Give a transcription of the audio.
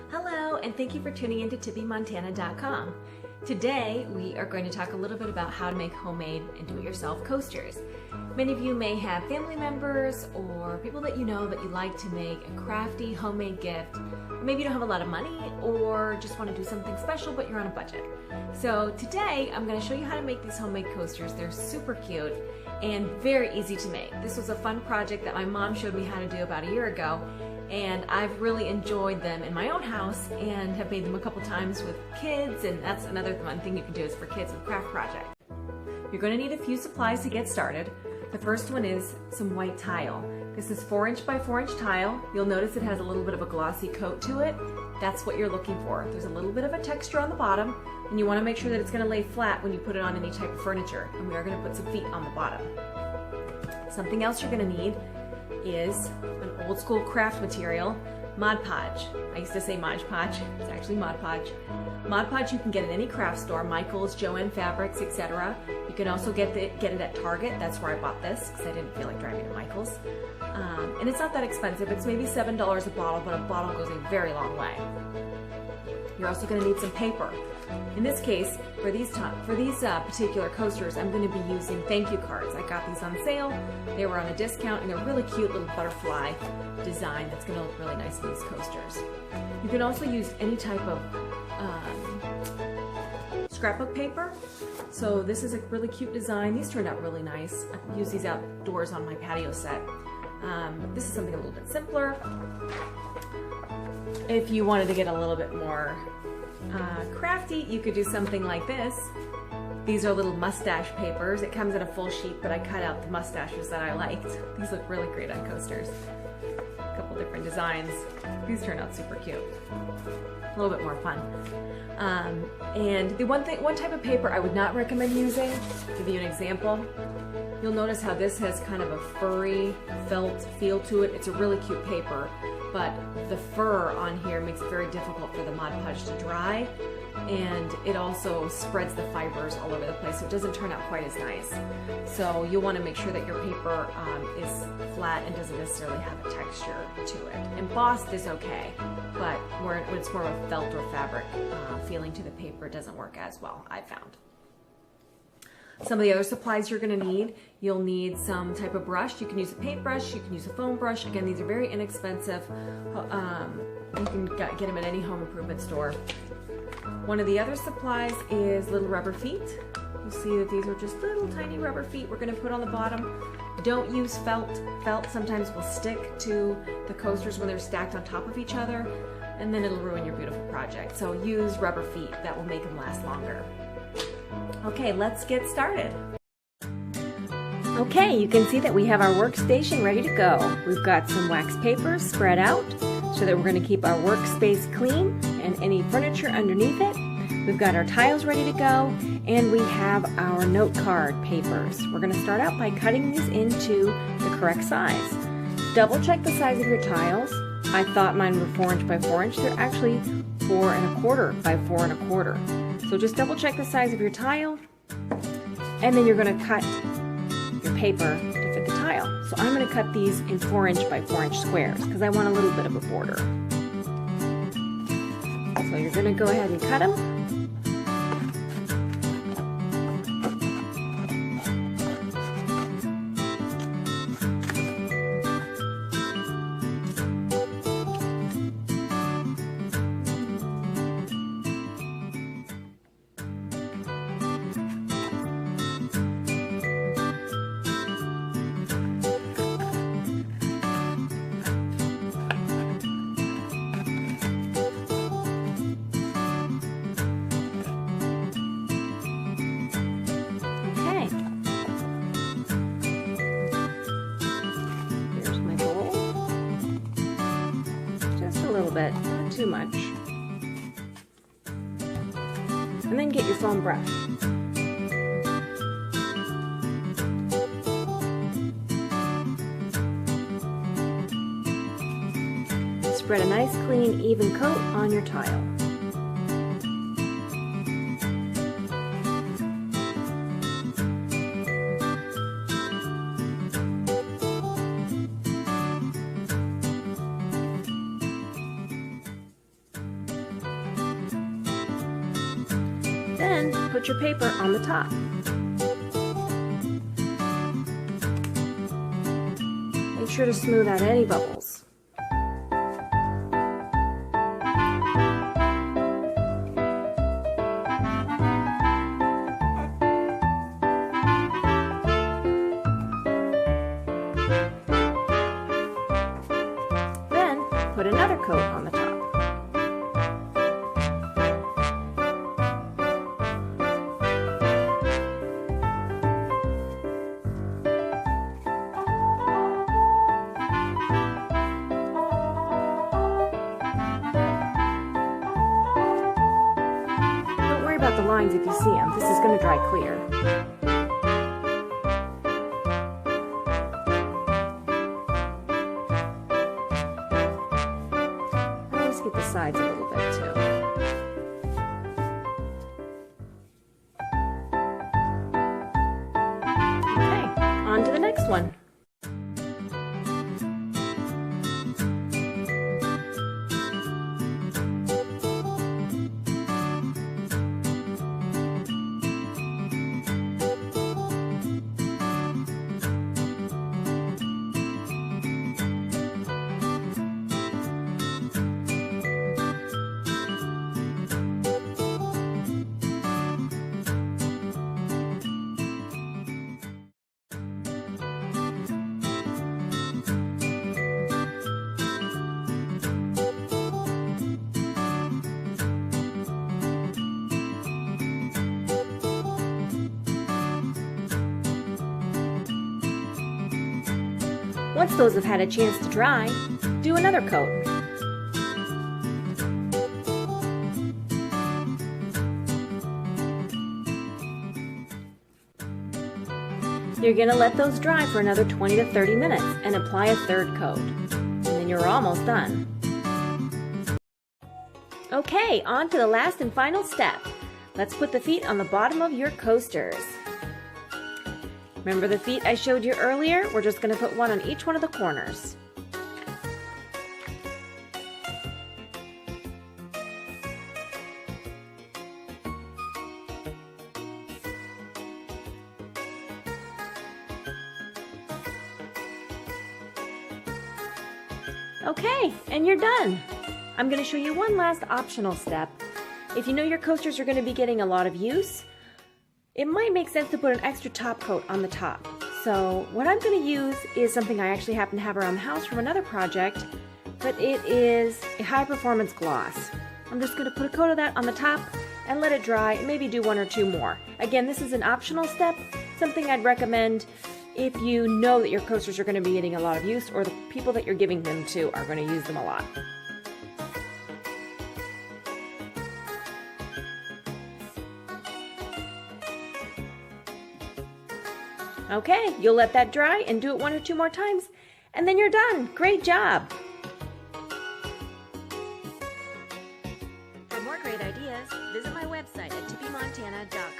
Hello, and thank you for tuning into TippyMontana.com. Today, we are going to talk a little bit about how to make homemade and do-it-yourself coasters. Many of you may have family members or people that you know that you like to make a crafty homemade gift. Or maybe you don't have a lot of money or just want to do something special but you're on a budget. So today, I'm going to show you how to make these homemade coasters. They're super cute and very easy to make. This was a fun project that my mom showed me how to do about a year ago, and I've really enjoyed them in my own house and have made them a couple times with kids, and that's another fun thing you can do is for kids with craft projects. You're going to need a few supplies to get started. The first one is some white tile. This is 4" by 4" tile. You'll notice it has a little bit of a glossy coat to it. That's what you're looking for. There's a little bit of a texture on the bottom, and you want to make sure that it's going to lay flat when you put it on any type of furniture. And we are going to put some feet on the bottom. Something else you're going to need is an old school craft material, Mod Podge. I used to say Mod Podge, it's actually Mod Podge. Mod Podge you can get at any craft store, Michael's, Joann Fabrics, etc. You can also get it at Target. That's where I bought this because I didn't feel like driving to Michael's. And it's not that expensive. It's maybe $7 a bottle, but a bottle goes a very long way. You're also going to need some paper. In this case, for these particular coasters, I'm going to be using thank you cards. I got these on sale. They were on a discount, and they're really cute little butterfly design that's going to look really nice in these coasters. You can also use any type of scrapbook paper. So this is a really cute design. These turned out really nice. I've used these outdoors on my patio set. This is something a little bit simpler. If you wanted to get a little bit more crafty, you could do something like this. These are little mustache papers. It comes in a full sheet, but I cut out the mustaches that I liked. These look really great on coasters. A couple different designs. These turn out super cute. A little bit more fun. And the one type of paper I would not recommend using, to give you an example, you'll notice how this has kind of a furry felt feel to it. It's a really cute paper, but the fur on here makes it very difficult for the Mod Podge to dry, and it also spreads the fibers all over the place, so it doesn't turn out quite as nice. So you'll want to make sure that your paper is flat and doesn't necessarily have a texture to it. Embossed is okay, but when it's more of a felt or fabric feeling to the paper, it doesn't work as well, I found. Some of the other supplies you're going to need, you'll need some type of brush. You can use a paintbrush, you can use a foam brush. Again, these are very inexpensive. You can get them at any home improvement store. One of the other supplies is little rubber feet. You'll see that these are just little tiny rubber feet we're going to put on the bottom. Don't use felt. Felt sometimes will stick to the coasters when they're stacked on top of each other, and then it'll ruin your beautiful project. So use rubber feet. That will make them last longer. Okay, let's get started. Okay, you can see that we have our workstation ready to go. We've got some wax paper spread out so that we're going to keep our workspace clean and any furniture underneath it. We've got our tiles ready to go, and we have our note card papers. We're going to start out by cutting these into the correct size. Double check the size of your tiles. I thought mine were 4" by 4". They're actually 4 1/4 by 4 1/4. So just double check the size of your tile, and then you're going to cut your paper to fit the tile. So I'm going to cut these in 4" by 4" squares because I want a little bit of a border. So you're going to go ahead and cut them. Bit, not too much. And then get your foam brush. Spread a nice, clean, even coat on your tile. Then put your paper on the top. Make sure to smooth out any bubbles. Then put another coat on the top. About the lines if you see them. This is going to dry clear. I always get the sides a little bit too. Okay, on to the next one. Once those have had a chance to dry, do another coat. You're going to let those dry for another 20 to 30 minutes and apply a third coat. And then you're almost done. Okay, on to the last and final step. Let's put the feet on the bottom of your coasters. Remember the feet I showed you earlier? We're just going to put one on each one of the corners. Okay, and you're done. I'm going to show you one last optional step. If you know your coasters are going to be getting a lot of use, it might make sense to put an extra top coat on the top. So what I'm going to use is something I actually happen to have around the house from another project, but it is a high performance gloss. I'm just going to put a coat of that on the top and let it dry and maybe do one or two more. Again, this is an optional step, something I'd recommend if you know that your coasters are going to be getting a lot of use or the people that you're giving them to are going to use them a lot. Okay, you'll let that dry and do it one or two more times, and then you're done. Great job! For more great ideas, visit my website at tippymontana.com.